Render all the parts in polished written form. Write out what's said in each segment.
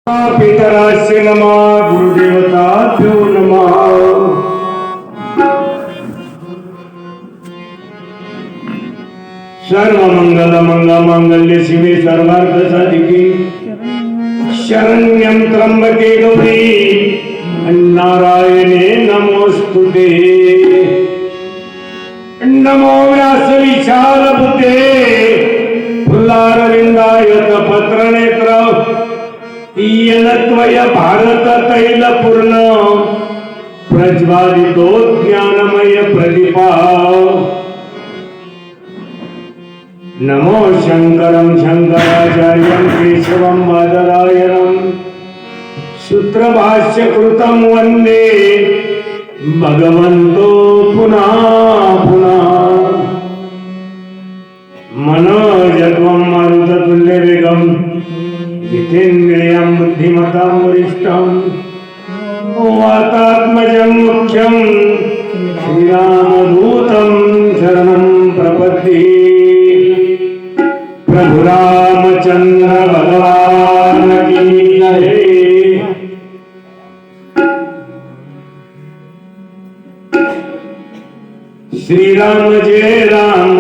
पितरास्य नमः गुरुदेवताभ्यो नमः। सर्वमंगल शिवे सर्वार्थ साधिके शरण्यं त्र्यंबके गौरी नारायणे नमोस्तुते। नमो व्यास विशाल बुद्धे फुल्लारविंदायत पत्रनेत्र येनत्वय भारत तैल पूर्ण प्रज्वालितो ज्ञानमय प्रदीपा। नमो शंकरं शंकराचार्यं केशवं बादरायणं सूत्रभाष्यकृतं वन्दे भगवन्तो पुनः पुनः। मनोजत्वं मारुततुल्यवेगं जितेन्द्रियं बुद्धिमतां वरिष्ठं वातात्मजं मुख्यं श्रीरामदूतं शरणं प्रपद्ये। प्रभु रामचंद्र भगवान की जय। श्री राम जय जय राम।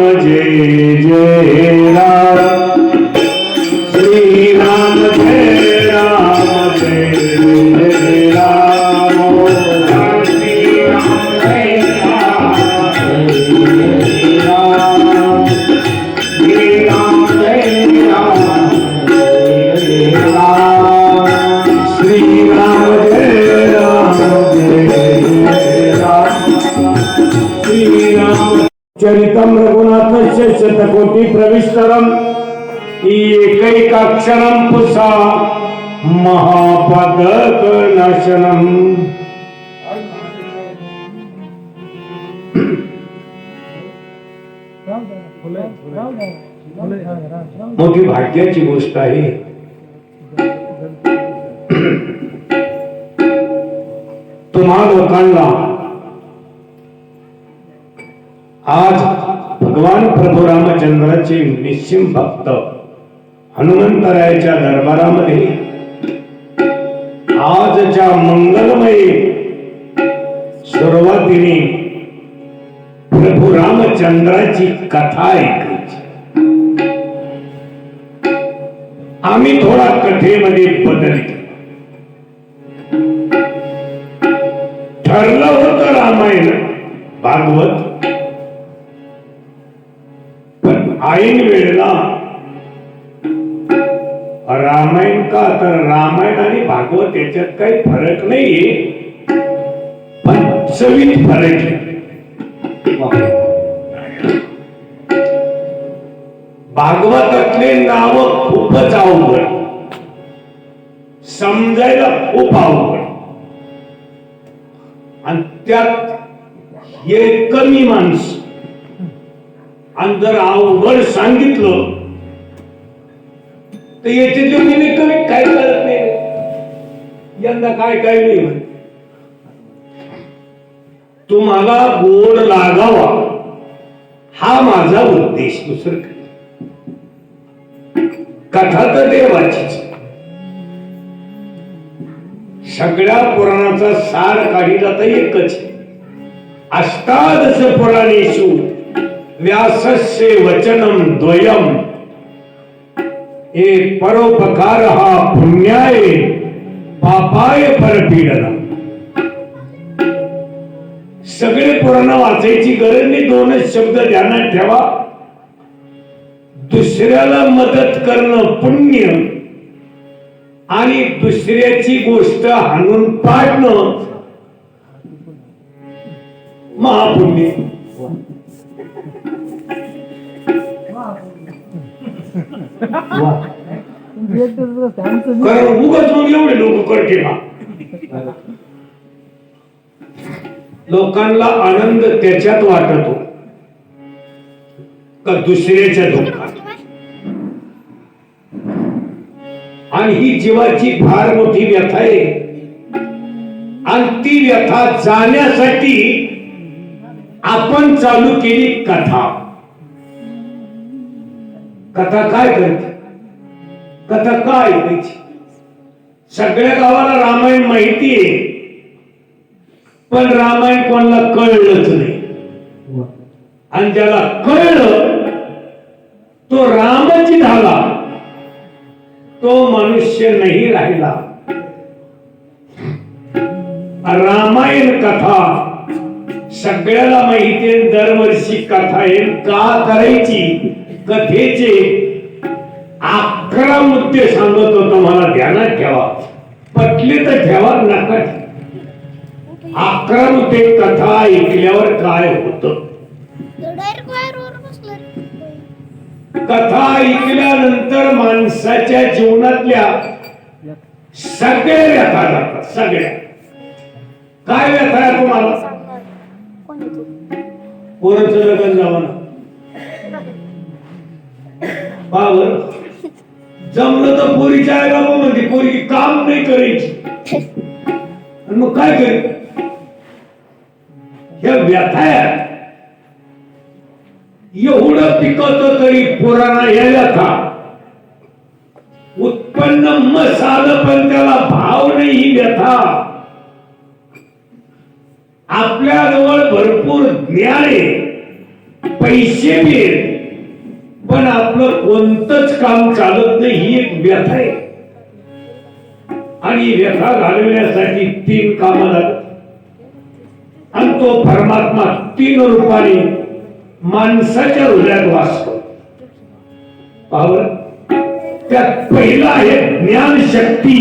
श्री राम जय जय राम। श्री राम जय राम। श्री राम जय राम। श्री राम जय राम। श्री राम चरितं रघुनाथस्य शतकोटि प्रविष्टरम् एकैकाक्षरं पुंसा महापातकनाशनम्। मोठी भाग्याची गोष्ट आहे। तुम्हा लोकांना आज भगवान प्रभू रामचंद्राचे निश्चिम भक्त हनुमंतरायाच्या दरबारामध्ये आजच्या मंगलमय सुरुवातीने प्रभू रामचंद्राची कथा ऐकायची। आम्ही थोडा कथेमध्ये बदल केला। ठरलं होतं रामायण भागवत, पण ऐन वेळेला रामायण का तर रामायण आणि भागवत याच्यात काही फरक नाहीये, पण चवीत फरक आहे। भागवतातले नाव खूपच अवघड, समजायला खूप अवघड, आणि त्यात हे कमी माणसं, आणि जर अवघड सांगितलं तर याचे कमी काय कळत नाही। यंदा काय नाही म्हण, तुम्हाला गोड लागावा हा माझा उद्देश, दुसरं काय। कथा तर देवाचीच, सगळ्या पुराणाचा सार काढिला तर एकच, अष्टादश पुराणेषु व्यासस्य वचनम द्वयम एक परोपकार हा पुण्याय पापाय परपीडनम। सगळे पुराण वाचायची गरज नाही, दोनच शब्द ध्यानात ठेवा। दुसऱ्याला मदत करणं पुण्य, आणि दुसऱ्याची गोष्ट हाणून पाडणं महापुण्य। कारण उगाच मग एवढे लोक करते ना, लोकांना आनंद त्याच्यात वाटतो का दुसऱ्याच्या दुःखात, आणि ही जीवाची फार मोठी व्यथा आहे। आणि ती व्यथा जाण्यासाठी आपण चालू केली कथा। कथा काय करते? कथा काय ऐकायची? सगळ्या गावाला रामायण माहिती आहे, पण रामायण कोणाला कळलंच नाही. आणि ज्याला कळलं तो रामच झाला, तो मनुष्य नाही राहिला. रामायण कथा सगळ्याला माहिती आहे. दरवर्षी कथा आहे. का करायची? कथेचे 11 मुद्दे सांगत होतो, मला ध्यानात ठेवा. पटले तर ठेवा, नका. 11 मुद्दे कथा ऐकल्यावर काय होतं. कथा ऐकल्यानंतर माणसाच्या जीवनातल्या सगळ्या व्यथा जातात. सगळ्या काय व्यथा आहे तुम्हाला? पोरांचं लग्न जावं बाबर, जमलं तर पोरीच्या आईला म्हणते पोरी काम नाही करायची, आणि मग काय करेल? ह्या व्यथा आहेत. एवढं पिकवत तरी पोरांना या व्यथा. उत्पन्न मस्त आलं पण त्याला भाव नाही, ही व्यथा. आपल्या जवळ भरपूर ज्ञान आहे, पैसे बी आहेत, पण आपलं कोणतंच काम चालत नाही, ही एक व्यथा आहे. आणि व्यथा घालवण्यासाठी 3 कामं लागतात. आणि तो परमात्मा 3 रूपाने माणसाच्या हृदयात वास करतो. पावर त्यात पहिला आहे ज्ञान शक्ती.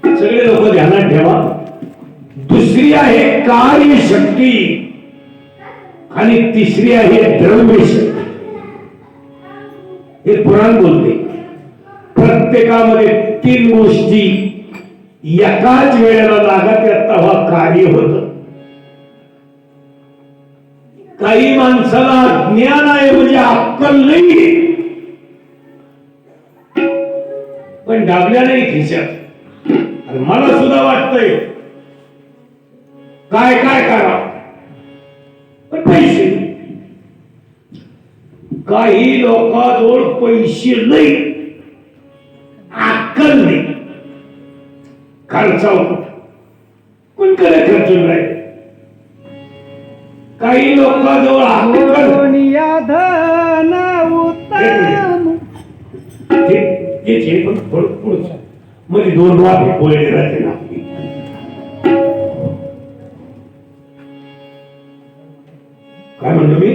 सगळे लोक ध्यानात ठेवा. दुसरी आहे कार्य शक्ती आणि तिसरी आहे द्रव्य शक्ती. हे पुराण बोलते. प्रत्येकामध्ये 3 गोष्टी एकाच वेळेला लागत तेव्हा कार्य होत. काही माणसाला ज्ञान आहे म्हणजे अक्कल नाही, पण डाबल्या नाही खिशात. मला सुद्धा वाटतंय काय काय करा, पण पैसे. काही लोकांजवळ पैसे नाही, अक्कल नाही. खर्चावर कोणकडे खर्च नाही. काही लोकांजवळ अक्कल मध्ये 2 वाफे पोळले राहते ना. काय म्हणतो मी?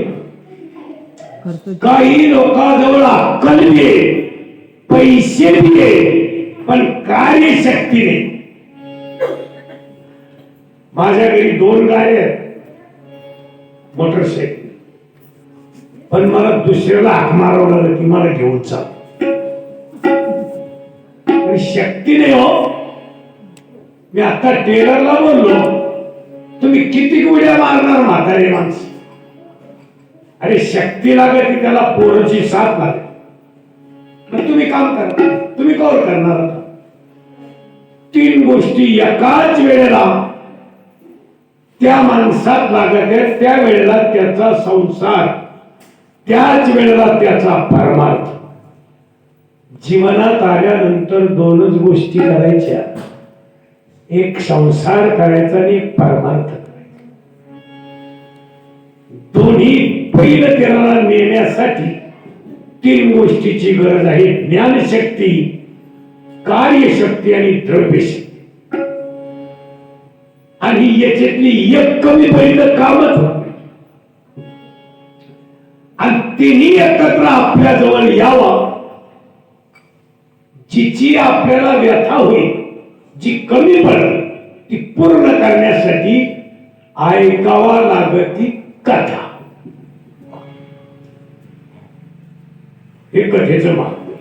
काही लोकांजवळ अक्कल बी आहे, पैसे बी आहे, पण कार्यशक्ती नाही. माझ्या घरी 2 गाड्या आहेत, मोटरसायकल, पण मला दुसऱ्याला हाक मारावं लागलं की मला घेऊन चाल. शक्ती नाही हो. मी आता टेलरला बोललो, तुम्ही किती उड्या मारणार म्हातारे माणसं? अरे शक्ती लागत, त्याला पोराची साथ लागते. मग तुम्ही काम करा, तुम्ही कवर करणार. 3 गोष्टी एकाच वेळेला त्या माणसात लागत आहेत. त्या वेळेला त्याचा संसार, त्याच वेळेला त्याचा परमार्थ. जीवनात आल्यानंतर 2च गोष्टी करायच्या, एक संसार करायचा आणि एक परमार्थ करायचा. दोन्ही पहिलं त्याला नेण्यासाठी 3 गोष्टीची गरज आहे. ज्ञानशक्ती, कार्यशक्ती आणि द्रव्यशक्ती. आणि याच्यातली एक कमी पहिलं कामच होत. आणि तिन्ही एकत्र आपल्या जवळ यावं. जिची आपल्याला व्यथा होईल, जी कमी पडेल, ती पूर्ण करण्यासाठी ऐकावा लागती कथा. हे कथेचं महत्व.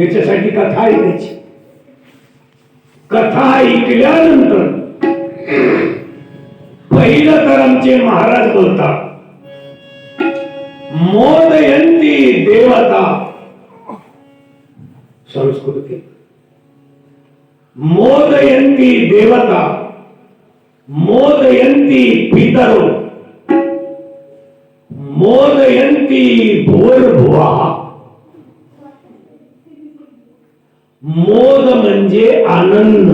याच्यासाठी कथा ऐकायची. कथा ऐकल्यानंतर पहिलं तर आमचे महाराज बोलतात, मोदयंती देवता. संस्कृती मोदयंती देवता, मोदयंती पितरो, मोदयंती भुवर्भुवः. मोद म्हणजे आनंद.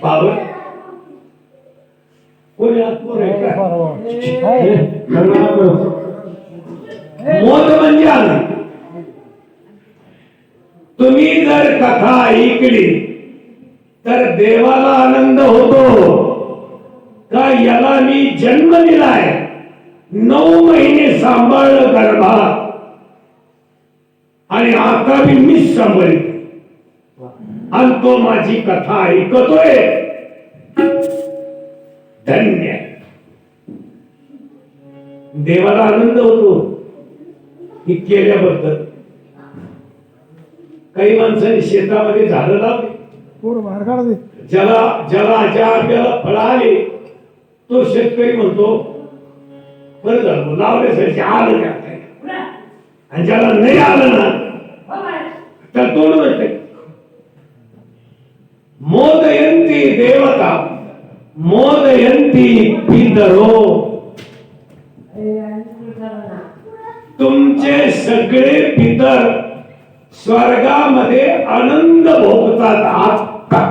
बाबा कोणी आत्मोर आहे का? मोद म्हणजे आनंद. तुम्ही जर कथा ऐकली तर देवाला आनंद होतो का याला मी जन्म दिलाय, 9 महिने सांभाळलं गर्भात आणि आता मी मीच सांभाळतो आणि तो माझी कथा ऐकतोय. धन्य. देवाला आनंद होतो ही केल्याबद्दल. काही माणसांनी शेतामध्ये झाडं लावली, ज्याला ज्या आंब्याला फळ आले तो शेतकरी म्हणतो बरं झालं लावल्यासाठी आलं का, आणि ज्याला नाही आलं ना तर तोड म्हणते. मोदयंती देवता मोदयंती पितरो. तुमचे सगळे पितर स्वर्गामध्ये आनंद भोगतात. आता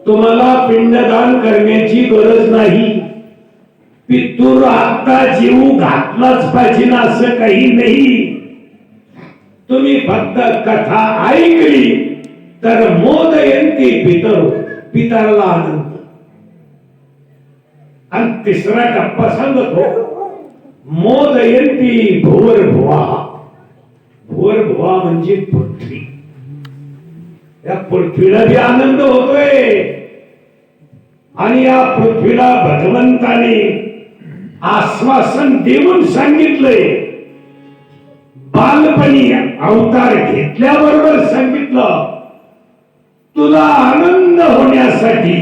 तुम्हाला पिंडदान करण्याची गरज नाही. पितूर आता जीव घातलाच पाहिजे ना असं काही नाही. तुम्ही फक्त कथा ऐकली तर मोदयंती पितर, पितराला आनंद. आणि तिसरा टप्पा सांगतो मोदयंती भुवर्भुवा. भुवर्भुवा म्हणजे पृथ्वी. या पृथ्वीला बी आनंद होतोय आणि या पृथ्वीला भगवंताने आश्वासन देऊन सांगितलंय. बालपणी अवतार घेतल्याबरोबर सांगितलं तुला आनंद होण्यासाठी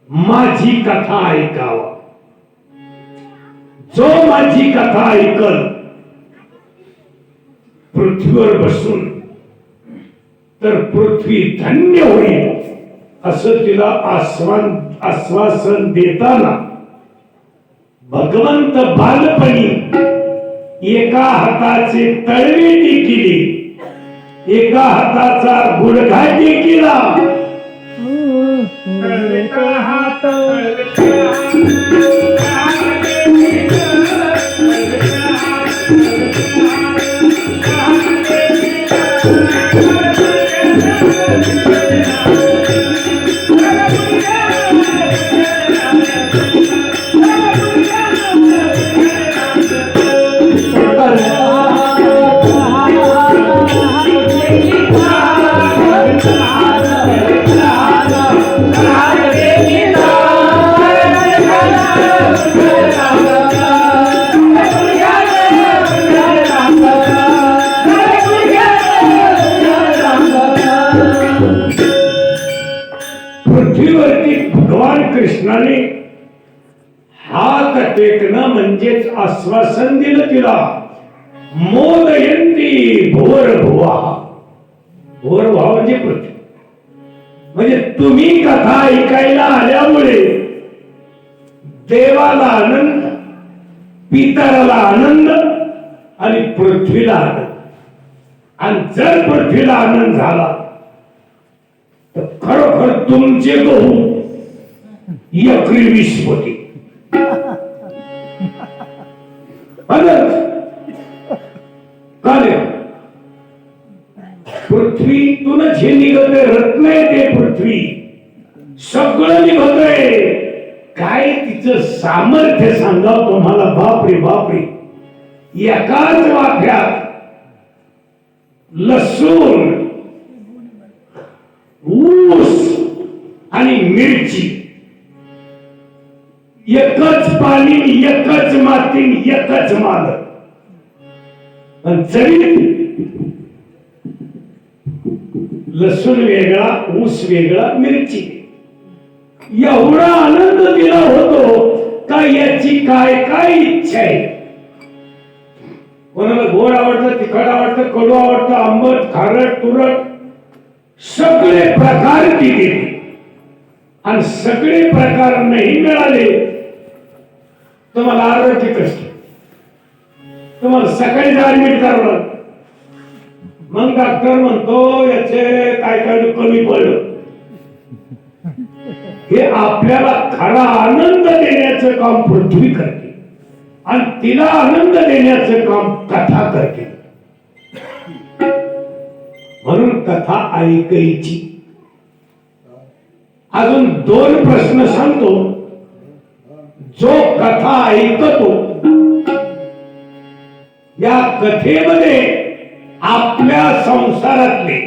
माझी कथा ऐकाव. जो माझी कथा ऐकल पृथ्वीवर बसून तर पृथ्वी धन्य होईल असं तिला आश्वासन देताना भगवंत बालपणी एका हाताचे तळवे केली, एका हाताचा गुडघा टेकिला. पृथ्वीवरती भगवान कृष्णाने हात टेकणं म्हणजेच आश्वासन दिलं तिला. मोदयंती भुवर्भुवा. भुवर्भुवा म्हणजे पृथ्वी. म्हणजे तुम्ही कथा ऐकायला आल्यामुळे देवाला आनंद, पितराला आनंद आणि पृथ्वीला आनंद. आणि जर पृथ्वीला आनंद झाला तर खरोखर तुमचे गहू एकरी 20 होते. पृथ्वीतूनच हे निघतंय. रत्न आहे ते पृथ्वी, सगळं निघतंय. काय तिचं सामर्थ्य सांगा तुम्हाला. बापरे बापरे. एकाच वाफ्यात लसूण, ऊस आणि मिरची, एकच पाणी, एकच माती, एकच माल. जरी लसूण वेगळा, ऊस वेगळा, मिरची, एवढा आनंद दिला होतो का याची काय काय इच्छा आहे. कोणाला गोड आवडतं, तिखट आवडतं, कडू आवडतं, आंबट, खारट, तुरट, सगळे प्रकार ती दिली. आणि सगळे प्रकार नाही मिळाले तुम्हाला आरोग्य कष्ट. तुम्हाला सकाळी ऍडमिट करावं, मग डॉक्टर म्हणतो याचे काय काय कमी पडलं. हे आपल्याला खरा आनंद देण्याचं काम पृथ्वी करते आणि तिला आनंद देण्याचं काम कथा करते. म्हणून कथा ऐकायची. अजून 2 प्रश्न सांगतो. जो कथा ऐकतो या कथेमध्ये आपल्या संसारातले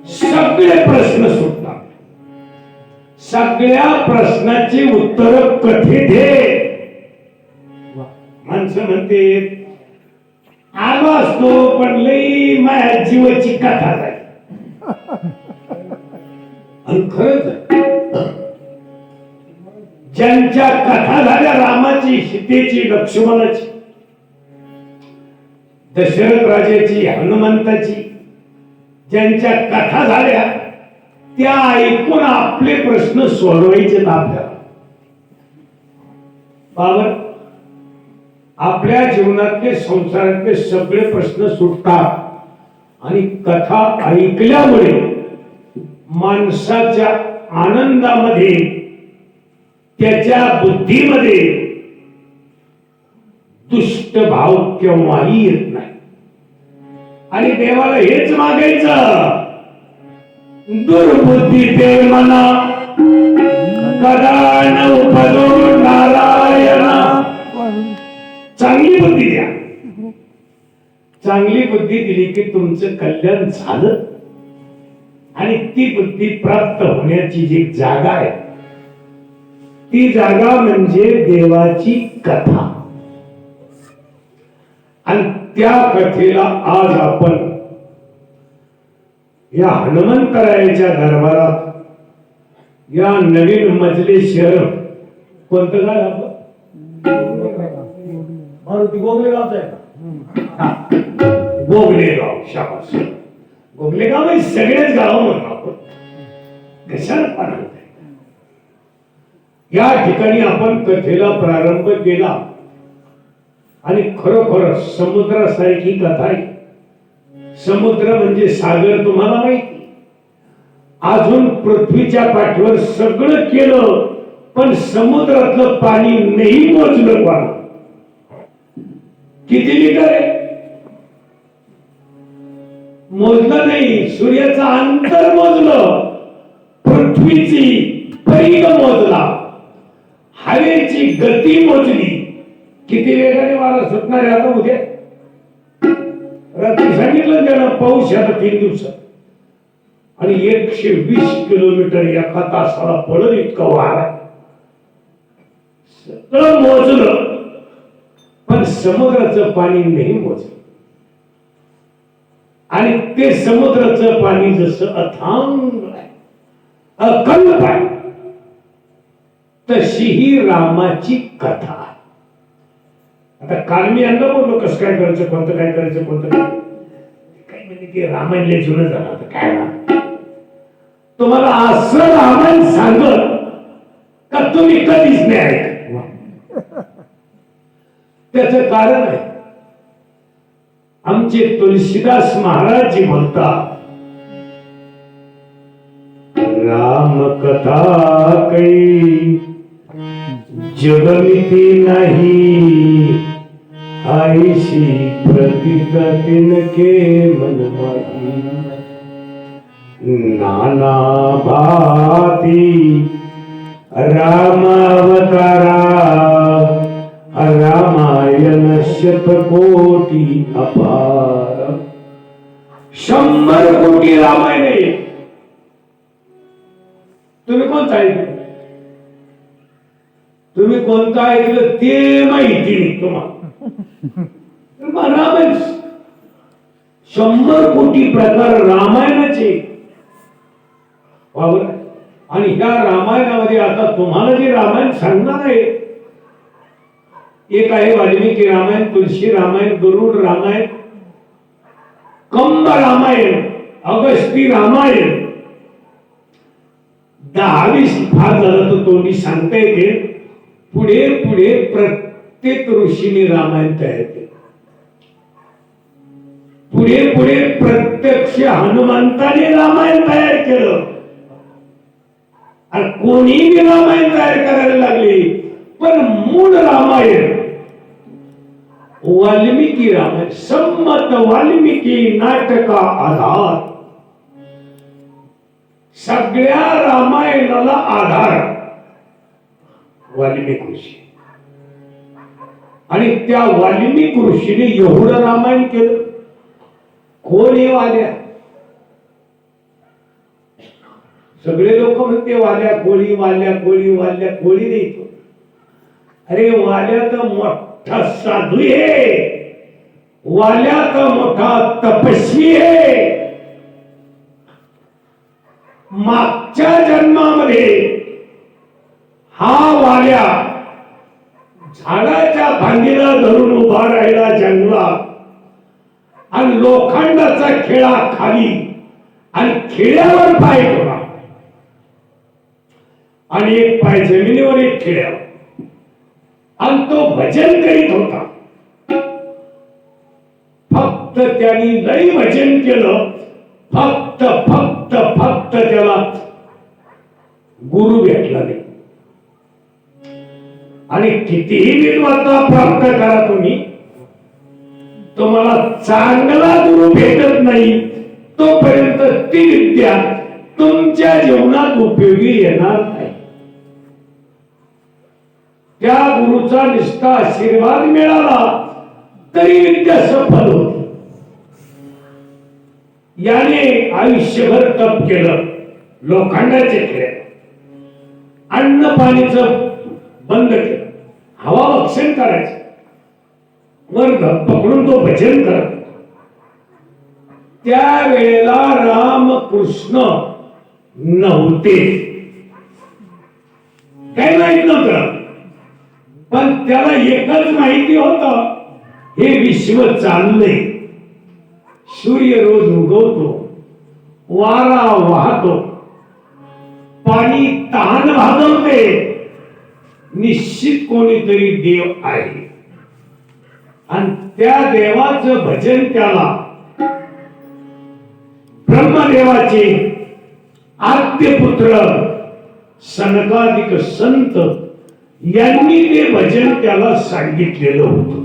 सगळे प्रश्न सुटतात. सगळ्या प्रश्नाची उत्तर कथेत दे. माणसं म्हणते आलो असतो पण लई माझ्या जीवाची कथा झाली. आणि खरंच ज्यांच्या कथा झाल्या रामाची, सीतेची, लक्ष्मणाची, दशरथ राजाची, हनुमंताची, ज्यांच्या कथा झाल्या त्या ऐकून आपले प्रश्न सोडवायचे आपल्याला. बाबर आपल्या जीवनातले संसारातले सगळे प्रश्न सुटतात. आणि कथा ऐकल्यामुळे माणसाच्या आनंदामध्ये, त्याच्या बुद्धीमध्ये दुष्ट भाव केव्हाही येत नाही. आणि देवाला हेच मागायचं, दुर्बुद्धी ते मना कदा न उपदो नारायणा. चांगली बुद्धी द्या. चांगली बुद्धी दिली की तुमचं कल्याण झालं. आणि ती बुद्धी प्राप्त होण्याची जी जागा आहे ती जागा म्हणजे देवाची कथा. आणि त्या कथेला आज आपण या हनुमंतरायाच्या दरबारात, या नवीन मजले शहर, कोणतं गाव आपलं मारुती गोगलेगावचं आहे का? गोगलेगाव. शाबास. गोगलेगाव हे सगळेच गाव म्हणून आपण कशाला पाहणार. या ठिकाणी आपण कथेला प्रारंभ केला. आणि खरोखर समुद्रासारखी कथा आहे. समुद्र म्हणजे सागर तुम्हाला माहिती. अजून पृथ्वीच्या पाठीवर सगळं केलं पण समुद्रातलं पाणी नाही मोजलं. कोणा किती लिटर आहे मोजलं नाही. सूर्याचं अंतर मोजलं, पृथ्वीची परिघ मोजला, हवेची गती मोजली. किती वेगाने वारा सुटणार आहे आता उद्या. रात्री सांगितलं त्यानं पाऊस आता 3 दिवसात. आणि 120 किलोमीटर एका तासाला पडल इतका वारा. सगळं मोजलं पण समुद्राचं पाणी नाही मोजलं. आणि ते समुद्राचं पाणी जसं अथांग आहे, अकल्प आहे, तशी ही रामाची कथा. आता काल मी यांना बोललो कसं काय करायचं, कोणतं काय करायचं, कोणतं काय म्हणजे की रामायण लय जुनं झालं. आता काय ना तुम्हाला असं रामायण सांगत का तुम्ही कधीच नाही ऐकत. त्याच कारण आहे आमचे तुलसीदास महाराज जी बोलतात, राम कथा काही जगमिती नाही, आईशी प्रतीत तिनके मन माही. नाना भाती राम अवतारा, रामायण शतकोटी अपार. 100 कोटी रामायण आहे. तुम्ही कोणतं ऐकलं? तुम्ही कोणतं ऐकलं ते माहिती नाही तुम्हाला. रामायण 100 कोटी प्रकार रामायणाचे. आणि ह्या रामायणामध्ये आता तुम्हाला जे रामायण सांगणार आहे, एक आहे वाल्मिकी रामायण, तुलसी रामायण, गरुड रामायण, कंब रामायण, अगस्ती रामायण. 10-20 भाग झालं तर तोंडी सांगता येते. पुढे पुढे प्रत्येक ऋषीने रामायण तयार केले. पुढे पुढे वर्षी हनुमंताने रामायण तयार केलं आणि कोणीही रामायण तयार करायला लागले, पण मूळ रामायण वाल्मिकी रामायण, संमत वाल्मिकी नाटका आधार, सगळ्या रामायणाला आधार वाल्मिकी ऋषी. आणि त्या वाल्मिकी ऋषीने एवढं रामायण केलं. कोण हे वाल्या? सगळे लोक म्हणते वाल्या कोळी, वाल्या कोळी, वाल्या कोळी नाही. अरे वाल्या तर मोठा साधू आहे, वाल्या तर मोठा तपस्वी आहे. मागच्या जन्मामध्ये हा वाल्या झाडाच्या फांदीला धरून उभा राहिला जंगलात आणि लोखंडाचा खिळा खाली आणि खिळ्यावर पाय ठेवला आणि एक पाय जमिनीवर, एक खिळ्यावर, आणि तो भजन करीत होता. फक्त त्यांनी लई भजन केलं, फक्त फक्त फक्त त्याला गुरु भेटला नाही. आणि कितीही विद्वत्ता प्राप्त करा तुम्ही, तुम्हाला चांगला गुरु भेटत नाही तोपर्यंत ती विद्या तुमच्या जीवनात उपयोगी येणार नाही. त्या गुरुचा निष्ठा आशीर्वाद मिळाला तरी विद्या सफल होती. याने आयुष्यभर तप केलं, लोखंडाचे खेळ, अन्न पाणीचं बंद केलं, हवा भक्षण करायचं, वर पकडून तो भजन करत. त्या वेळेला रामकृष्ण नव्हते, काही माहित नव्हतं, पण त्याला एकच माहिती होतं, हे विश्व चाललंय. सूर्य रोज उगवतो, वारा वाहतो, पाणी तहान भागवते, निश्चित कोणीतरी देव आहे. आणि त्या देवाचं भजन त्याला ब्रह्मदेवाचे आद्य पुत्र सनकादिक संत यांनी ते भजन त्याला सांगितलेलं होतं.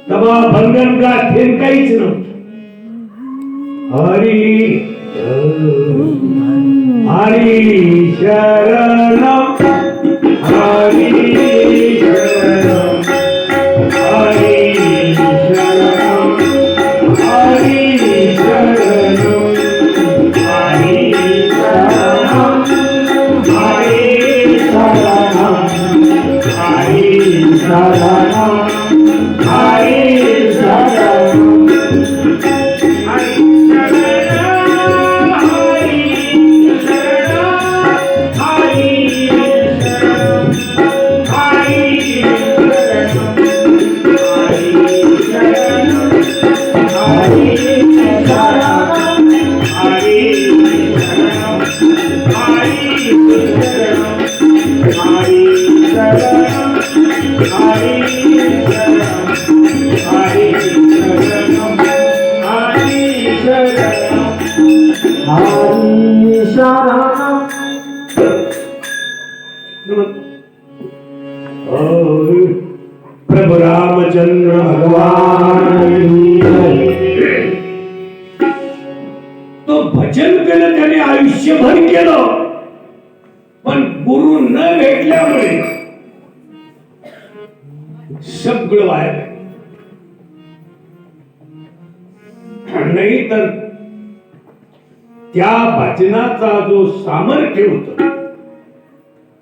तेव्हा बंधन गाठेन काहीच नव्हतं. हरी हरी शरण, हरी शरण, हरी शरण, हरी शरण, हरी शरण, हरी शरण, हरी शरण, हरी शरण. प्रभु रामचंद्र भगवान तो भजन केलं त्याने, आयुष्यभर केलं, पण गुरु न भेटल्यामुळे सगळं वाया. नाही तर त्या भजनाचा जो सामर्थ्य होत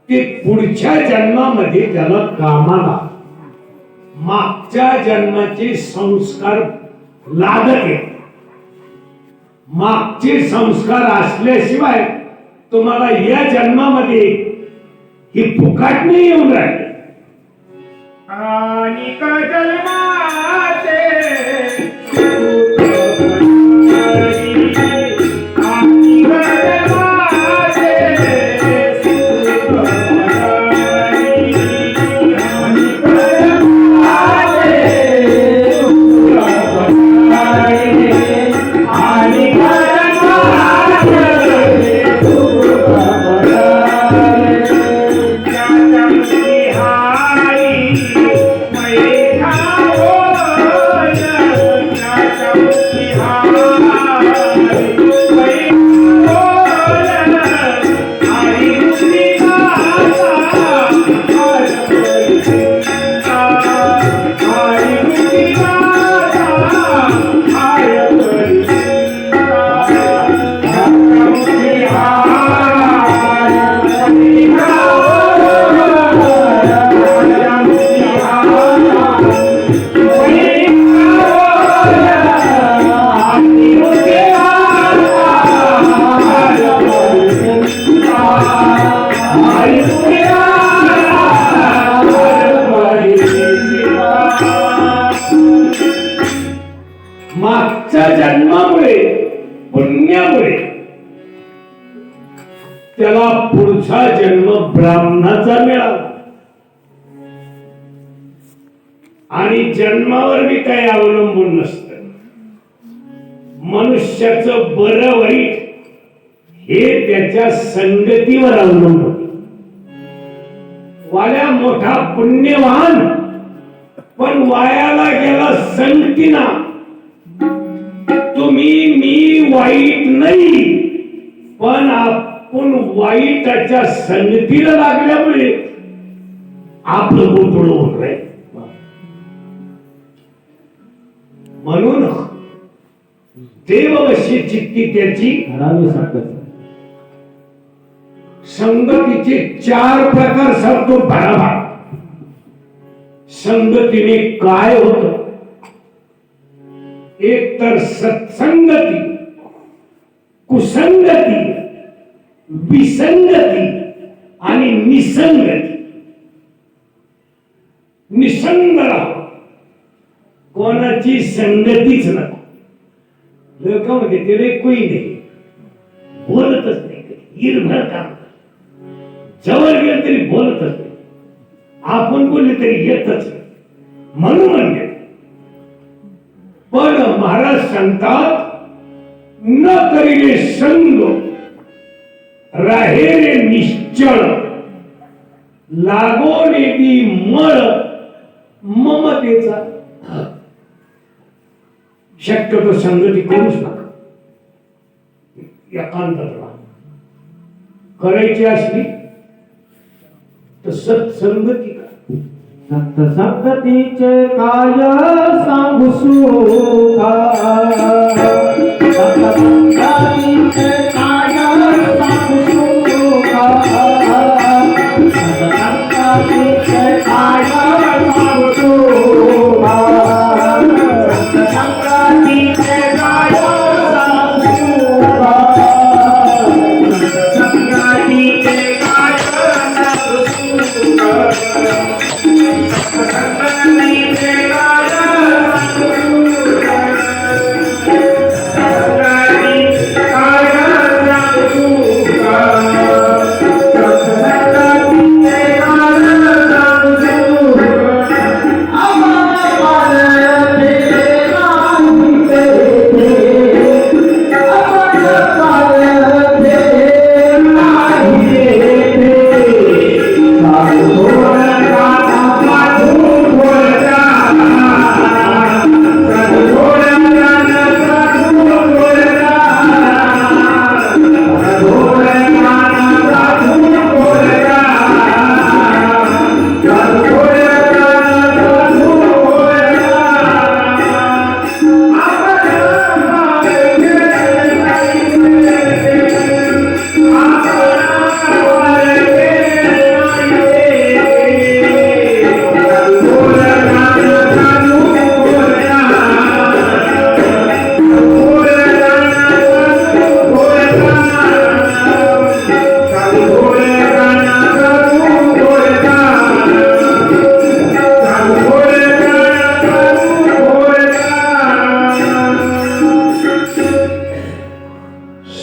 ते पुढच्या जन्मामध्ये त्याला कामाला, मागच्या जन्माचे संस्कार लागत आहेत. मागचे संस्कार असल्याशिवाय तुम्हाला या जन्मामध्ये ही फुकाट नाही येऊन राहिली. आणि जन्माचे आणि उद्या आई उद्या मागच्या जन्मामुळे पुण्यामुळे त्याला पुढचा जन्म ब्राह्मणाचा मिळाला आणि जन्मावर बी काही अवलंबून नसत. मनुष्याचं बरं वाईट हे त्याच्या संगतीवर अवलंबून. वाल्या मोठा पुण्यवान पण वायाला गेला संगतीना. तुम्ही मी वाईट नाही पण आपण वाईटाच्या संगतीला लागल्यामुळे आपलं गोठोळ होत आहे. म्हणून देववशी चित्ती त्याची संगतीचे 4 प्रकार सांगतो बराबर. संगतीने काय होत? एक तर सत्संगती, कुसंगती, विसंगती आणि निसंगती. निसंग राहा, कोणाची संगतीच नको. लोकांमध्ये त्याला कोई नाही, बोलतच नाही, निर्भर काम जवळ गेलं तरी बोलतच नाही, आपण बोलले तरी येतच नाही. म्हणून म्हणजे पण महाराज सांगतात न करिले संग राहे रे निश्चळ लागोने ती मळ ममतेचा. शक्यतो संगती करूच नका. एकांतात राहा. करायची असली तर सत्संगती करा. सत्संगतीचे काय सांगू सुखा. सत्संगतीचे काय सांगू सुखा. सत्संगतीचे काय सांगू सुखा. सत्संगतीचे काय सांगू सुखा. सत्संगतीचे काय सांगू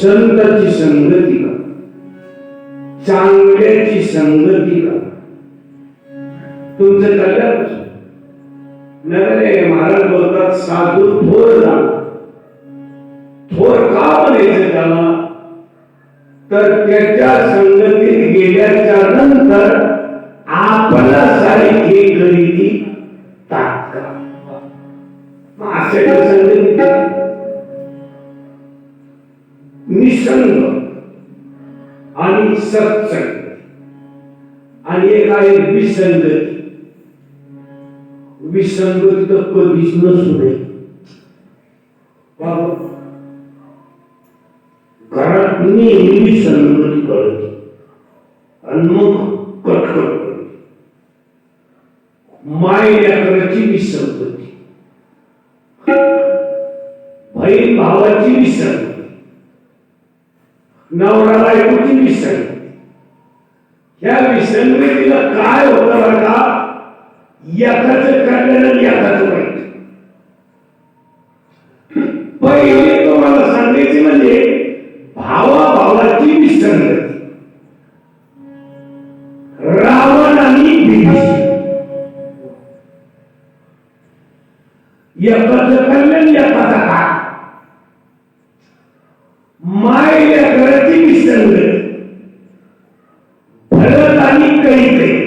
संताची संगती करा, चांगल्याची संगती करा, तुमचं कल्याण. नव्हे महाराज बोलतात साधू थोर झाला. थोर का म्हणायचं त्याला? तर त्याच्या संगतीत गेल्याच्या नंतर आपला सारखी खरेदी तात्काळ अशा संगती निसंग आणि सत्संग आणि एक आहे विसंगती. विसंगती तर कधीच नसू नये. घरात नेहमी विसंगती कळते आणि मग कटकट करते. माय लेकराची विसंगती बहीण भावाची विसरली, नवरा बायकोची विसरली. या विसंगतीला काय होतं बघा, एकाच कल्याण आणि एकाच वाईट. पहिले तुम्हाला सांगायचे म्हणजे भावाभावाची विसंगती. रावण आणि विभीषण एकाच कल्याण एकाचा काय. माय लेकराची विसंगती. भरत आणि कैकेयी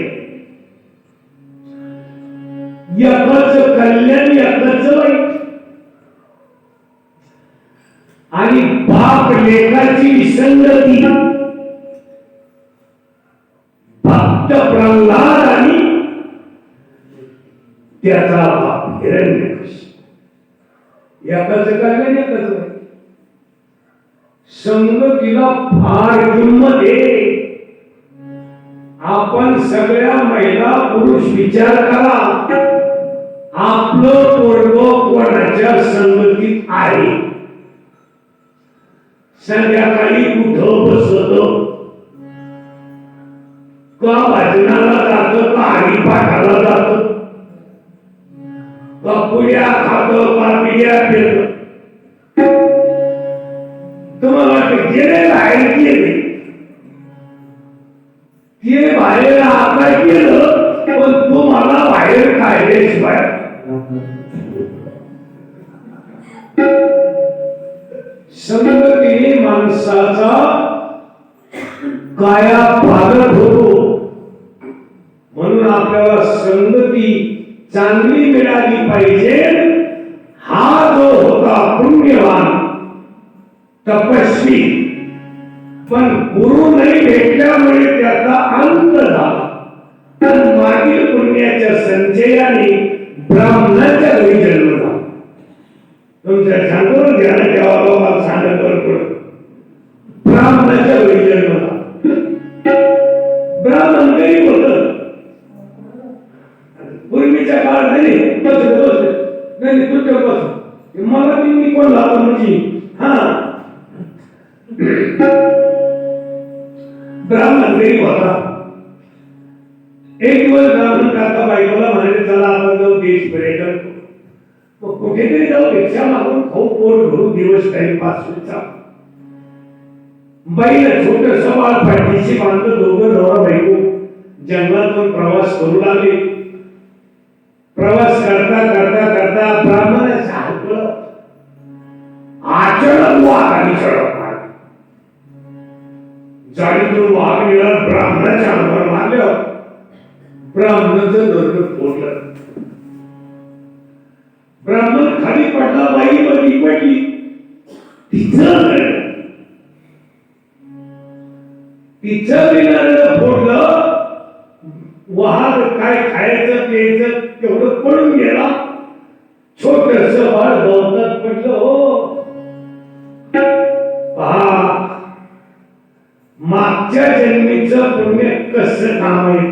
एकाच कल्याण एकाच वाईट. आणि बाप लेकाची विसंगती. भक्त प्रल्हाद आणि त्याचा बाप हिरण्यकशिपू एकाच कल्याण एकाच वाईट. संगतीला फार किंमत आहे. आपण सगळ्या महिला पुरुष विचार करा, आपलं पोरगं कोणाच्या संगतीत आहे. संध्याकाळी कुठं बसत, का भजनाला जात, का हरिपाठाला जात, का पुड्या खात, का पिढ्या पेत. तुम्हाला वाटतं गेले बाहेर गेले, ते बाहेर आता केलं, पण तुम्हाला बाहेर काढल्याशिवाय संगतीने माणसाचा काया पालट होतो. म्हणून आपल्याला संगती चांगली मिळाली पाहिजे. हा जो होता पुण्यवान तपस्वी, पण गुरु नाही भेटल्यामुळे त्याचा अंत झाला. पण मागील पुण्याच्या संचयाने ब्राह्मणाच्या घरी जन्म झाला. तुमच्या सांगून घ्या तेव्हा लोकांना सांगत बरोबर ब्राह्मणाच्या घरी जन्म झाला. ब्राह्मण गरीब होत. पूर्वीच्या काळात नाही नाही तुझ्या बस मला मी कोण लावतो म्हणजे हा ब्राह्मण गरीब होता. एक दिवस ब्राह्मण काका बायकोला म्हणाले चला आपण जाऊ देश पर्यटन. कुठेतरी जाऊ, भिक्षा मागून खाऊ, पोट भरू, दिवस टाइमपास व्हायचा. बाईला छोटस बाळ पाठीशी बांधलं. दोघं नवरा बायको जंगलातून प्रवास करू लागले. प्रवास करता करता करता ब्राह्मणाचं हातलं आचरण वाघ आणि चढ जाळीतून वाघ निघाला. ब्राह्मणाच्या अंगावर मारल्यावर ब्राह्मणाचं नरड फोडलं. ब्राह्मण खाली पडला, बाई मध्ये पडली. तिचं नरड फोडलं. वाघ काय खायचं प्यायचं तेवढं पडून गेला. छोटस बाळ गवतात पडलं. हो पहा, मागच्या जन्मीचं पुण्य कसं काम आहे.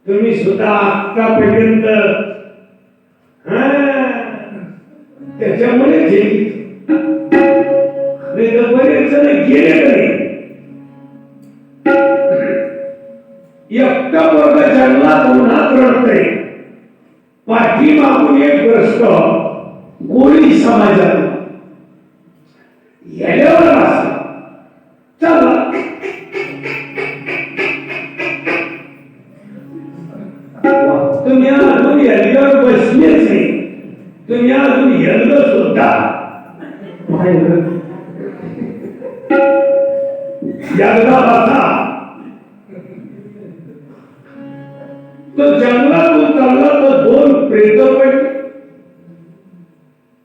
तुम्ही सुद्धा आतापर्यंत त्याच्यामुळे बरेच जण गेले तरी एकटं वर्ग जंगलात उन्हात रडतंय. पाठीमागून एक ग्रस्त कोळी समाजात याल्यावर असला चला तुम्ही अजून याल्यावर बसलेच नाही. तुम्ही अजून येल्लो सुद्धा एकदा बसा. तो जंगलातून चालला तर दोन प्रेत पडले.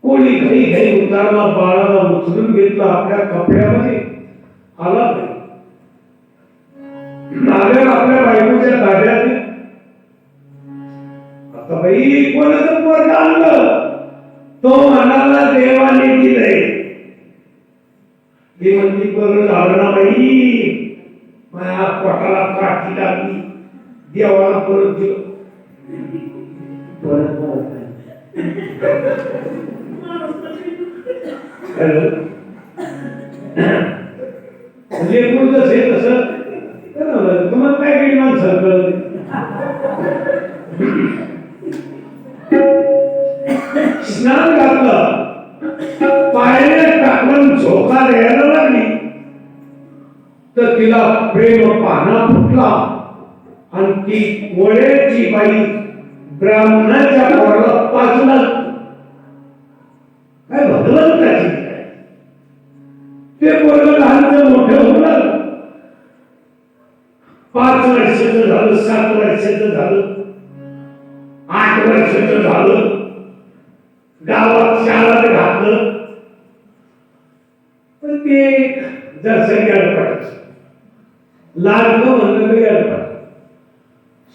कोणी घाई घाई उतारला, बाळाला उचलून घेतला आपल्या कपड्यामध्ये आला. नाल्यावर आपल्या बायकोच्या ताब्यात. आता बाई कोणाचं पोरगं आणलं, तो म्हणाला देवाने दिलंय. ती म्हणती बरं झालं ना बाई, माझ्या पोटाला काठी लागली, देवाला परत दिलं. म्हणजे एकूण जसं आहे तसं तुम्हाला काय काही माणसं कळत स्नान घातलं पायाने टाकलं झोका द्यायला लागली तर तिला प्रेम पाना फुटला आणि ती कोळ्याची बाई ब्राह्मणाच्या पोराला पाचला काय भगवंताची ते पोरग लहानचं मोठं होणार 5 वर्षाचं झालं 7 वर्षाचं झालं 8 वर्षाचं झालं गावात शाळेत घातलं पण ते जसं गेलं पाहिजे लाडकं म्हणलं की गेलं पाहिजे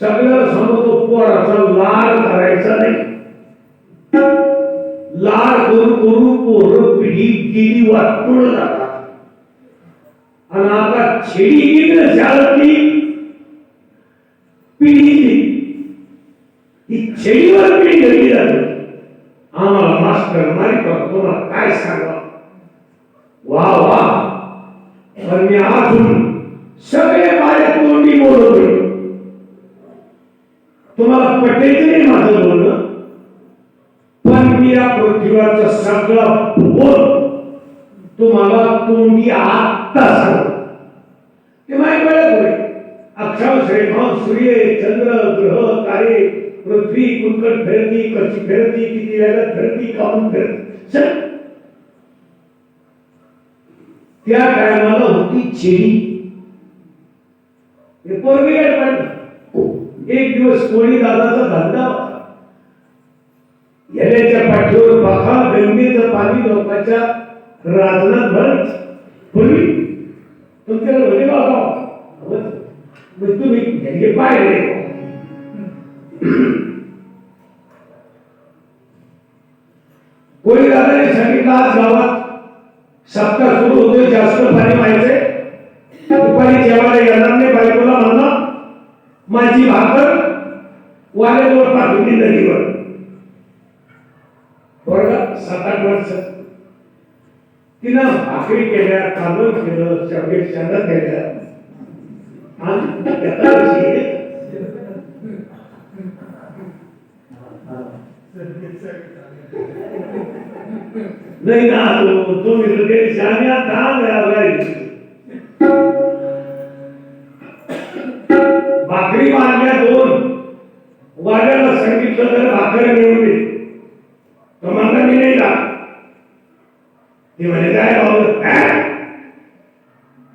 सगळं समजतो पोराचा लाड करायचा नाही लाड करून करून पोरं पिढी गेली वाटून जातात आणि आता छेडी गेली शाळेतली पिढी ही छेडीवर पिढी घडली जाते आम्हाला मास्टर मारित तुम्हाला काय सांगा वा वा पण मी अजून सगळे माझ्या तोंडी बोलतोय तुम्हाला पटायचं नाही माझं बोलणं पण मी या पृथ्वीवरचा सगळा बोल तुम्हाला तोंडी आत्ता सांग ते माहिती कळत अक्षर श्रेष्ठ सूर्य चंद्र ग्रह तारे पृथ्वी कुणकट फिरती कशी फिरती किती वेळा फिरती काऊन फिरती त्या टायमाला होती छेडी हे पोरगी एक दिवस कोळी दादाचा धंदा होता येण्याच्या पाठीवर पाखा गंगेचं पाणी लोकांच्या राजनात भरत पूर्वी तुमच्याकडे म्हणजे बाबा तुम्ही हे पाहिले कोळी दादाने सांगितलं आज गावात सप्ताह सुरू होतोय जास्त पाणी व्हायचंय दुपारी जेवायला येणार नाही बायकोला म्हणलं माझी भाकर वाल्याजवळ पाठवली नदीवर बरोबर 7-8 वर्ष तिनं भाकरी केल्या कालवण केलं सगळे शेंगा केल्या नाही ना तुम्ही शान्या भाकरी मारल्या 2 वाड्याला सांगितलं तर भाकर मिळून दे तो म्हणला मी नाही जा ते म्हणे काय बाबा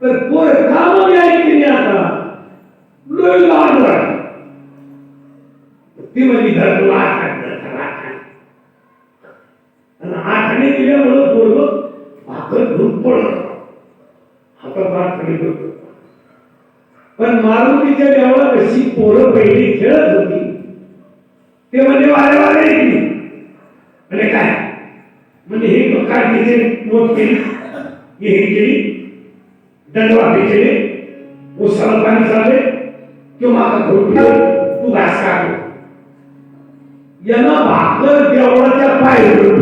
तर पोर काम ऐकली आता लय लाड ती म्हणजे धर तुला 8 आणे दिल्यामुळं पोरग भाकर घेऊन पडत हातात 8 आणे करतो पण मारुतीच्या देवळा कशी पोरं पहिली खेळत होती ते म्हणजे वारे वारे ऐकली म्हणजे काय म्हणजे हे काढीचे नोट केली हे केली दंडवाटे केले उसाला पाणी चालले किंवा तू घास काढ यांना भाकर देवळाच्या पायरीवर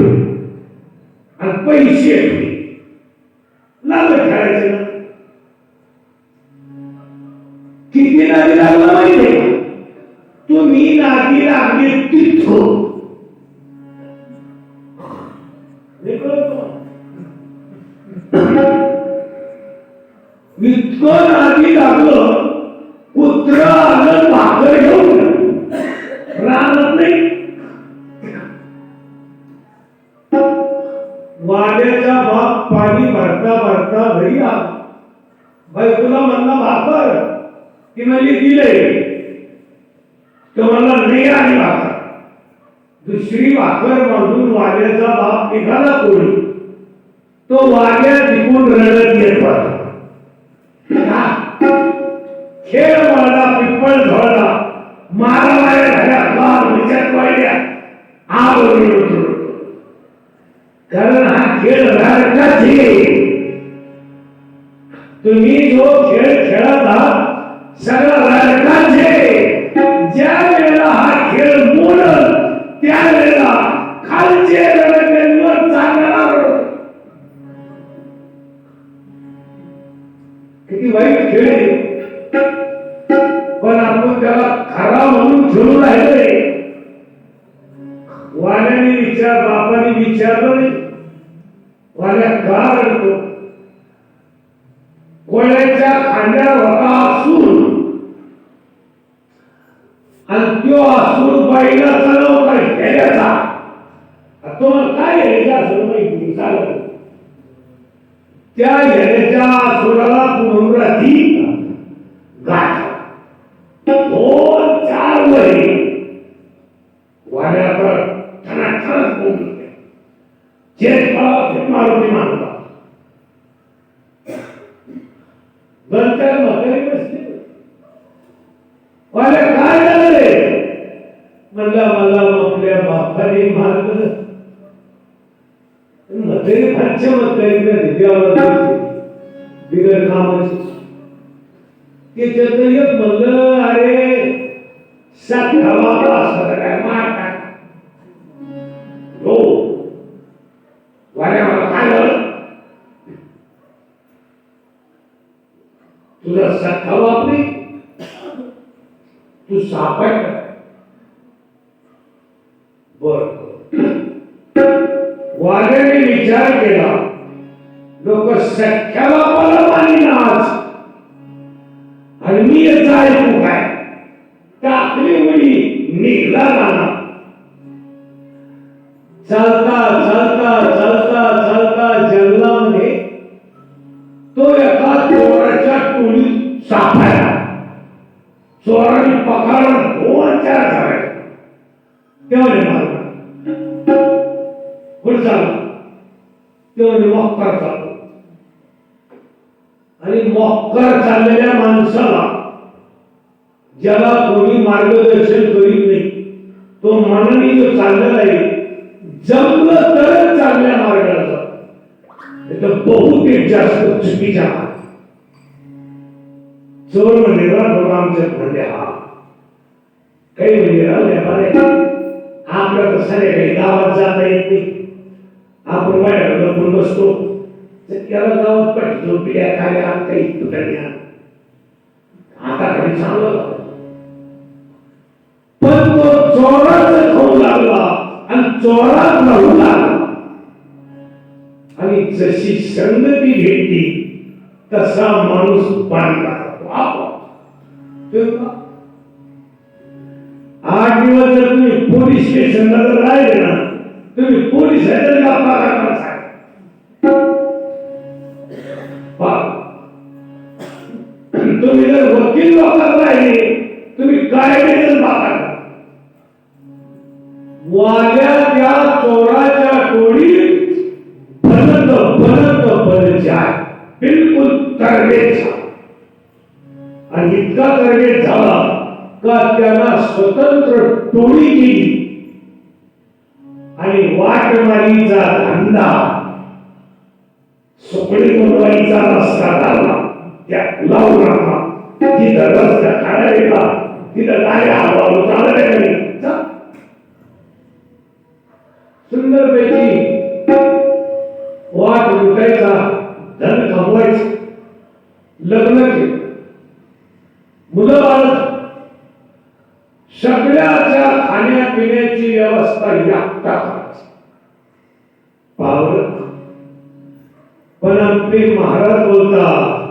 आणि पैसे लागत खेळायचे ना किती नादी लागला माहिती तुम्ही नादी लागली तिथं इतकं नादी लागलं कुत्र आलं भाकर घेऊन राहत नाही वाड्याचा बाप पाणी भरता भरता घरी आला बायकोला म्हणला भाकर ती म्हणजे दिले तो म्हणला नाही आली भाकर दुसरी भाकर बांधून वाड्याचा बाप निघाला कोणी तो वाड्या तिकून रडत येत होता खेळ मारला पिप्पळ झोडला मारा माऱ्या झाल्या लाल विचार वाढल्या कारण हा खेळ राजकाची तुम्ही जो खेळ खेळत आहात सगळा राजकाचे ज्या वेळेला हा खेळ मोडल त्या वेळेला खालचे वर चांगला राहिलंय. वाण्याने बापाने विचारलं नाही, वाण्या का रडतो? कोळ्याच्या खांद्यावर होता असून, आणि तो असून बाईला चालवता गेल्याचा. तुम्हाला काय आहे असं माहिती चालव. त्या गेल्याच्या असुराला पुढून राहती गाठ 2-4 वरी वाड्यावर ठणाठणच बोलते. चेत मारुती मानला गंतर म्हातारी बसली. वाड्या काय झालं रे? म्हणला मला आपल्या बापाने मारलं. म्हातारी फारच्या म्हातारी देवाला बिगर कामाची. त्याच्यात एक म्हणलं अरे 7 बाबा असं काय मारतात. हो वाड्या मला काय झालं? तुझा 7 बाप नाही, तू सापड. बर वाड्याने विचार केला, लोक सख्या बापाला मानिनाच आणि मी याचा ऐकू काय? टाकली उडी निघला नाना. चालता चालता चालता चालता जंगलामध्ये तो एका चोराच्या टोळीत सापडला. चोराने पकडून 2-4 झाले. तेव्हा मारला पुढे चालला. तेव्हा मॉक्कर चालतो आणि मॉक्कर चाललेल्या माणसाला ज्याला कोणी मार्गदर्शन करीत नाही, तो मनाने जो चाललेला आहे जमलं तरच चांगल्या मार्गाला जातो, बहुतेक जास्त चुकीच्या मार्ग. चोर म्हणजे आमच्या म्हणजे हा काही म्हणजे आपल्या तर संध्याकाळी गावात जाता येत नाही. आपण वाड्याला लपून बसतो, त्याला गावात पाठवतो पिढ्या खाल्या काही तुटण्या आता काही चांगलं. पण तो चोराच खाऊ लागला आणि चोरात राहू लागला. आणि जशी संगती भेटली तसा माणूस बांधला. 8 दिवस जर तुम्ही पोलीस स्टेशनला जर राहिले ना, तुम्ही पोलिसाच्या गप्पा करणार साहेब. तुम्ही जर वकील लोकात राहिले, तुम्ही कायद्याच्या बाबा. वाल्या त्या चोराच्या टोळीत भरत परिचय बिलकुल तरबेज. आणि इतका तरबेज झाला का त्यांना स्वतंत्र टोळी केली आणि वाटमारीचा धंदा, सुकडी बनवायचा रस्ता झाला. त्या लावू नका तिथं रस्ता काढायला, तिथं गाड्या हवा चालत नाही. सुंदर पैकी वाट लुटायचा, धन कमवायचं, लग्न केलं, मुलं बाळ, सगळ्याच्या खाण्यापिण्याची व्यवस्था एकटा करायची. पावलं. पण आमचे महाराज बोलतात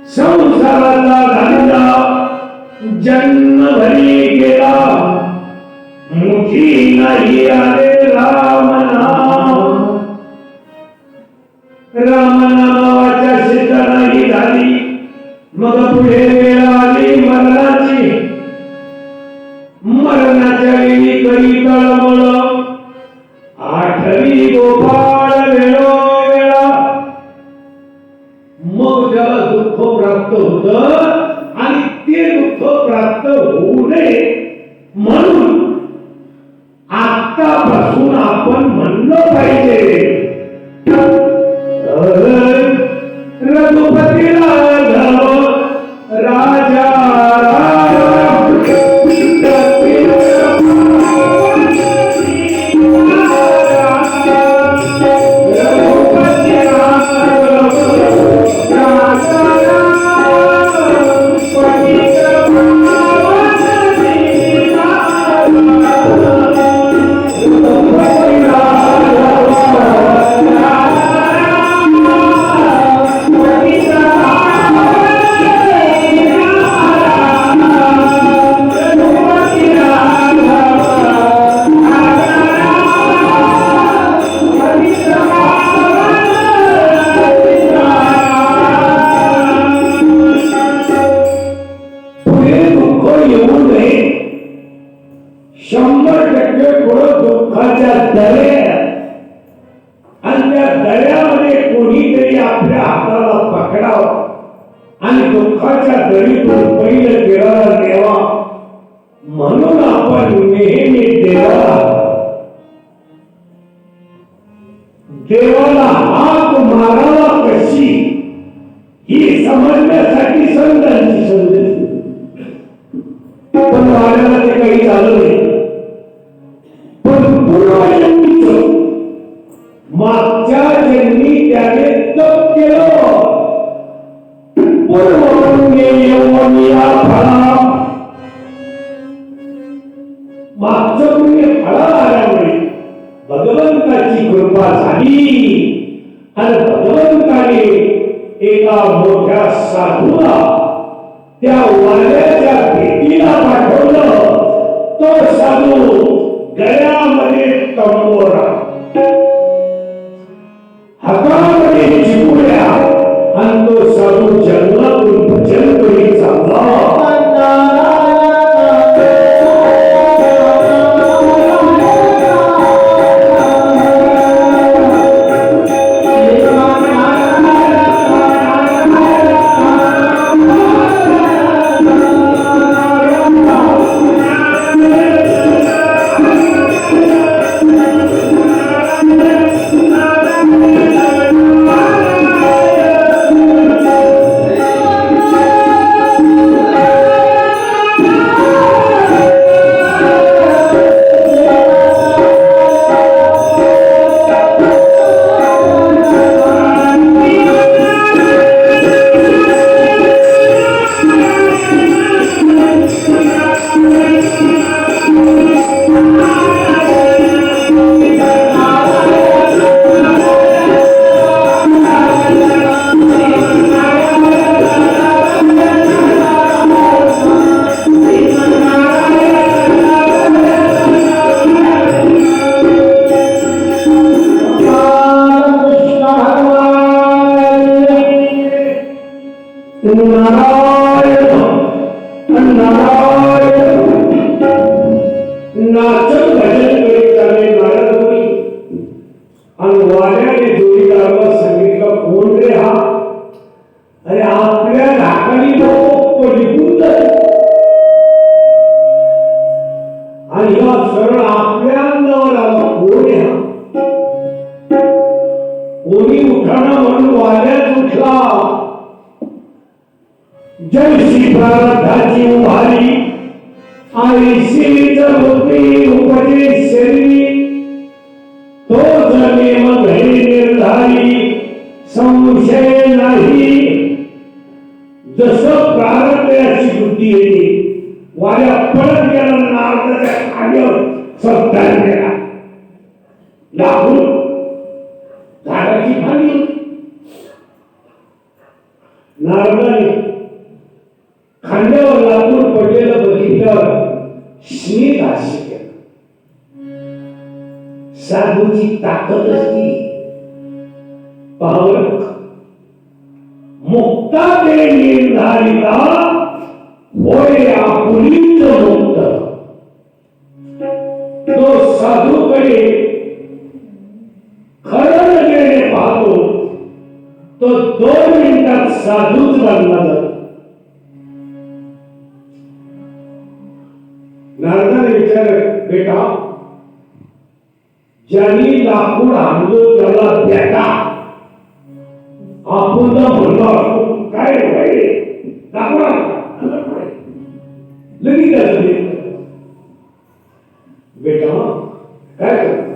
संसाराचा धंदा जन्मभरी गेला, मुठी नाही आले राम नाम. राम नामाच्या सिद्ध नाही झाली, मग पुढे वेळ आली मरणाची. मरणाच्या वेळी करी तळमळ, आठवी गोपाळ वेळोवेळा. मग त्याला दुःख प्राप्त होत आणि ते दुःख प्राप्त होऊ नये म्हणून आतापासून आपण म्हणलं पाहिजे रघुपतीला राजा Thank you. देवाला हाक मारावा कशी ही समजण्यासाठी संतांची संधी, पण वाड्याला ते काही झालं नाही. पण पूर्वजन्मीच मागच्या जन्मी त्याने तप केलं. मागचं पुण्य फळा आल्यामुळे भगवंताची कृपा झाली आणि भगवंताने एका मोठ्या साधूला त्या वाल्याच्या भेटीला पाठवलं. तो साधू गळ्यामध्ये तंबोरा, हातामध्ये चिमुड्या, आणि तो साधू जंगलातून भजन करीत चालला. जैसी प्रारब्धाची उभारी आईशीच होती उपदेशरी, तो जमेम घरी निर्धारी संशय नाही. जसं प्रारब्धाची बुद्धी येते, वाऱ्या पडत गेला नारदाच्या खांद्यावर सरदार गेला. लागून झाडाची फांदी नारदाने खांद्यावर लागून पडलेलं बघितल्यावर स्मित हास्य केलं. साधूची ताकद असती. पावक मुक्ता ते निर्धारिता होय आपुलीच मुक्त. तो साधूकडे खरं नजरेने पाहतो, तो 2 मिनिटात साधूच बनला जातो. नारदाने विचारलं, बेटा ज्यांनी लाकूड आणलं त्याला बेटा आपण म्हणलो काय लाकूड लगेच बेटा काय करतो,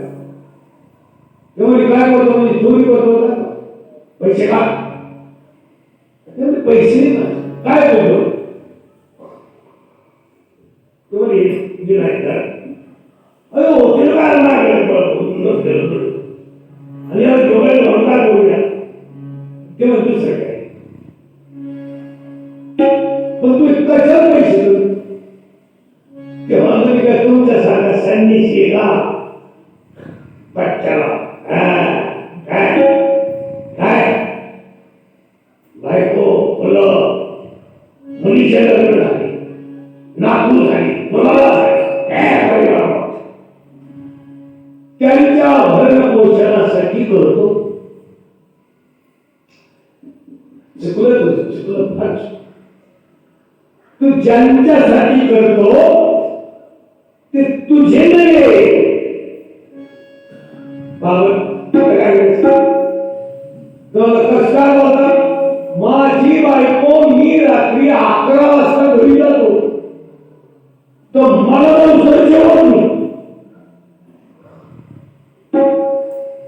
काय करतो म्हणजे चोरी करतो का, पैसे का, पैसे काय करतो दुसरं काय. पण तू कशाला पैसे तेव्हा तुम्ही काय तुमच्या सारखा संन्यासी का पट्ट्याला काय काय बायको मुलं मुलीच्या लग्न झाली, नातू झाली, मुलाला त्यांच्या भरण पोषणासाठी करतो. तू ज्यांच्यासाठी करतो ते तुझे नाही. बाबा करायचं कष्टाला होता माझी बायको मी रात्री 11 वाजता घरी जातो तर मला पण जेवण नाही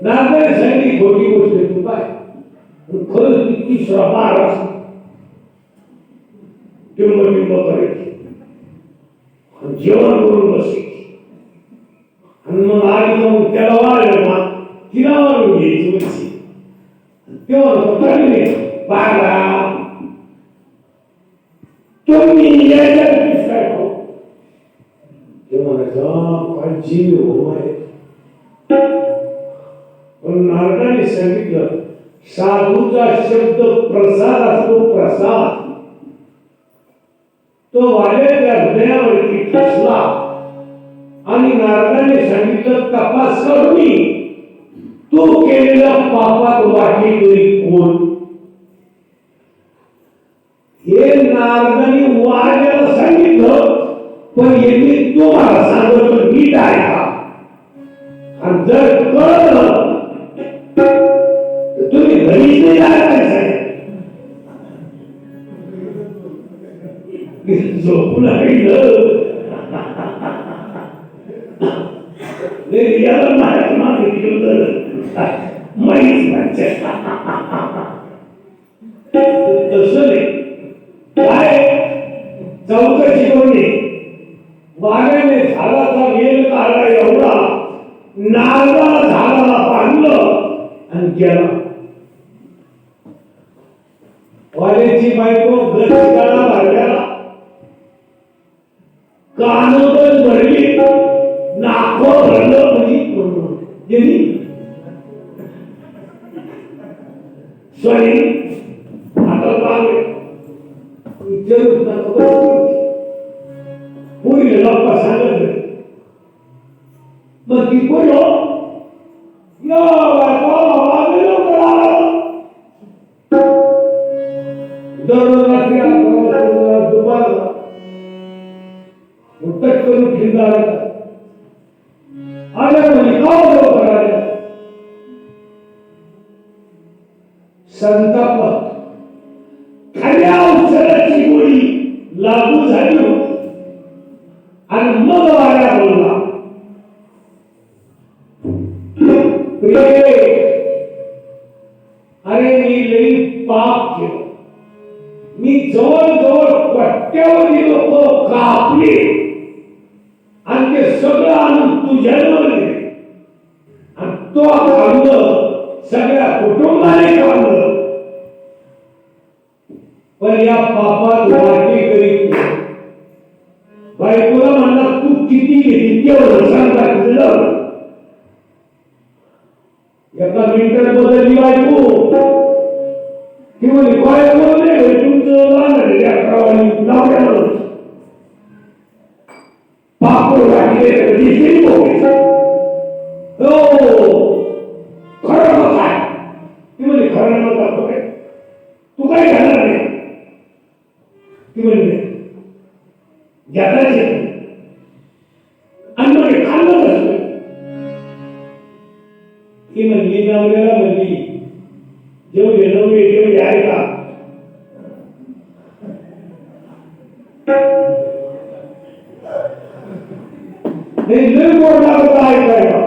नागरिक सांगितली खोटी गोष्ट आहे तू काय खरंच किती श्रमार असतो टिंब करायची जेवण करून बसायची आणि मग आधी मग त्याला वाढलं ना तिला वाढून घ्यायची बसची तेव्हा पारा तुम्ही यायच्या काय खाऊ ते म्हणायचं काय जीव हो आहे पण नारदाने सांगितलं साधूचा शब्द प्रसाद असतो प्रसाद तो वाल्याच्या हृदयावरती ठसला आणि नारदाने सांगितलं तपास करून तू केलेल्या पापात वाटेकरी कोण हे नारदाने वाल्याला सांगितलं पण यांनी तुम्हाला सांगितलं नीट ऐका आणि जर कळलं तुम्ही घरी नाही जायचं झोपून याला माझ्या मागे माहीत तसं नाही काय चौकशी कोणी वाघाने झाडाचा वेल काढला एवढा नारदाला झाडाला बांधलं आणि गेला वाल्याची बायको गचकाला भरल्याला कानोदन भरली नाको भरलं म्हणजे सॉरी आता पाहले पुरी लोक सांगत मग ती पुरी दररोज रात्री दुपारला उत्तर करून खिंदाळा आल्या म्हणजे का करायला संताप खऱ्या औषधाची गोळी लागू झाली आणि मग वाऱ्या बोलला अरे मी लई पाप केलं मी जवळजवळ पट्ट्यावरील लोक कापले आणि ते सगळं आणून तुझ्यावर दिले आणि तो खाल्लं सगळ्या कुटुंबाने खाल्लं पण या पापात वाटेकरी बायकोला म्हणला तू किती घेतली तेवढं सांगा तुझं एका मिनिटात बदलली बायको ती म्हणे काय बोलले तुमचं पापड वाटले खरं मग काय ती म्हणे खरं मग तू काय घालणार नाही ती म्हणले घेताच येत आणि मग खाल्लं कसं ती म्हणली नवऱ्याला म्हणली जेवढे नवरे तेवढे आहे का लय मोठा होता ऐकायला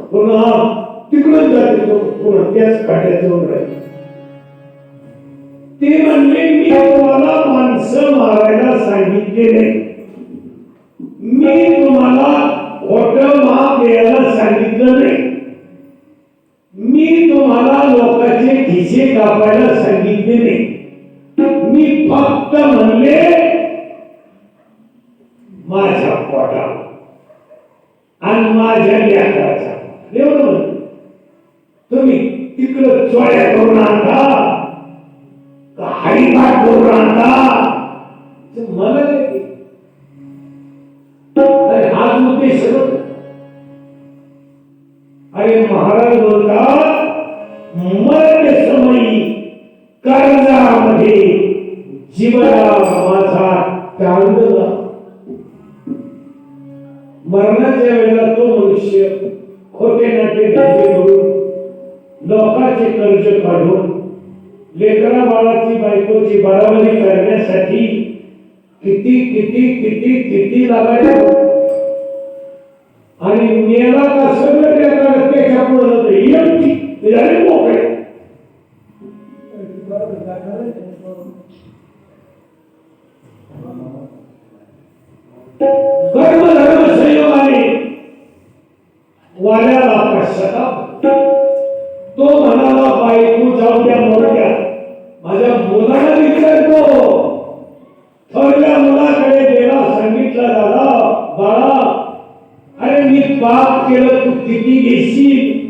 पुन्हा तिकडच जाते पुन्हा त्याच काट्याचं राहील ते म्हणले मी तुम्हाला माणसं मारायला सांगितले नाही मी तुम्हाला खोटं माप द्यायला सांगितलं नाही मी तुम्हाला लोकांचे खिसे कापायला सांगितले नाही मी फक्त म्हणले माझ्या पोटाला आणि माझ्या लेकराच्या एवढं तुम्ही तिकडं चोऱ्या करून आणता का हरिपाठ करून आणता मला हाच उद्देश अरे महाराज बोलतात मरण समयी कर्जामध्ये जीवना माझा तांडला मरणाच्या वेळेला तो मनुष्य खोटे नाटे धंदे करून कर्ज काढून लेकरा बाळाची बायकोची बराबरी करण्यासाठी किती किती किती किती लागायला आणि मेला का सगळं त्याच्या पुढे झाले मोकळे. कर्म धर्म संयोगाने वाल्याला पश्चाताप. तो म्हणाला बायको जाऊ द्या मोठ्या माझ्या मुलाला विचारतो. थोरल्या मुलाकडे गेला सांगितलं दादा बाळा अरे मी पाप केलं तू किती घेशील.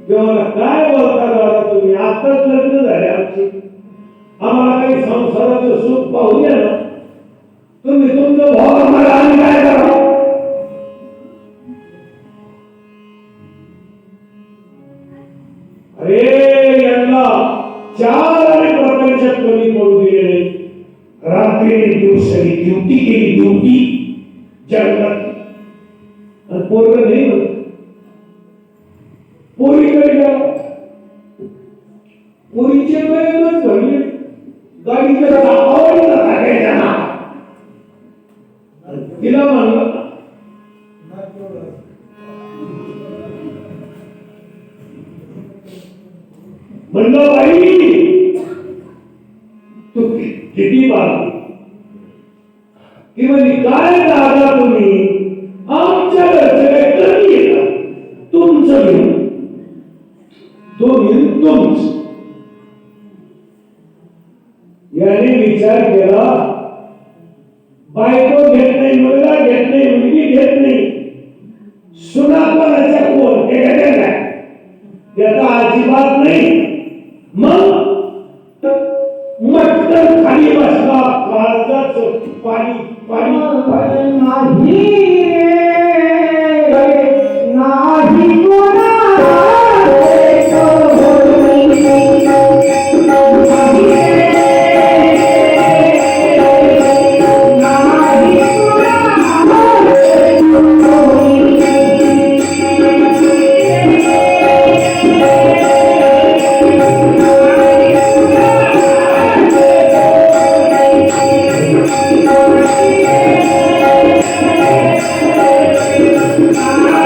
तेव्हा काय बोलता दादा तुम्ही आताच लग्न झाले आमची आम्हाला काही संसाराचं सुख पाहू द्या ना. तुम्ही तुमचं भाव आम्हाला आणि काय करा. अरे यांना चार आणि प्रपंचात कमी पडू दिले. रात्री दिवसाची ड्युटी केली ड्युटी जगतात आणि पोरग नाही होत. पोरीकडे गेला पोरीचे वेळच घडले गाडीच्या चाकावर टाकायच्या ना. तिला म्हणलं म्हणलं बाई तू किती बाळा ती म्हणजे काय दादा तुम्ही आमच्या घरचे कधी येतात तुमचं घेऊन दोन्ही तुमच. याने विचार केला बायको घेत नाही मुलगा घेत नाही मुलगी घेत नाही सुनापणाच्या कोण हे काय त्याचा अजिबात नाही. मग मटकन खाली बसला काळजाचं पाणी पाणी नाही नाही कोणा Thank you.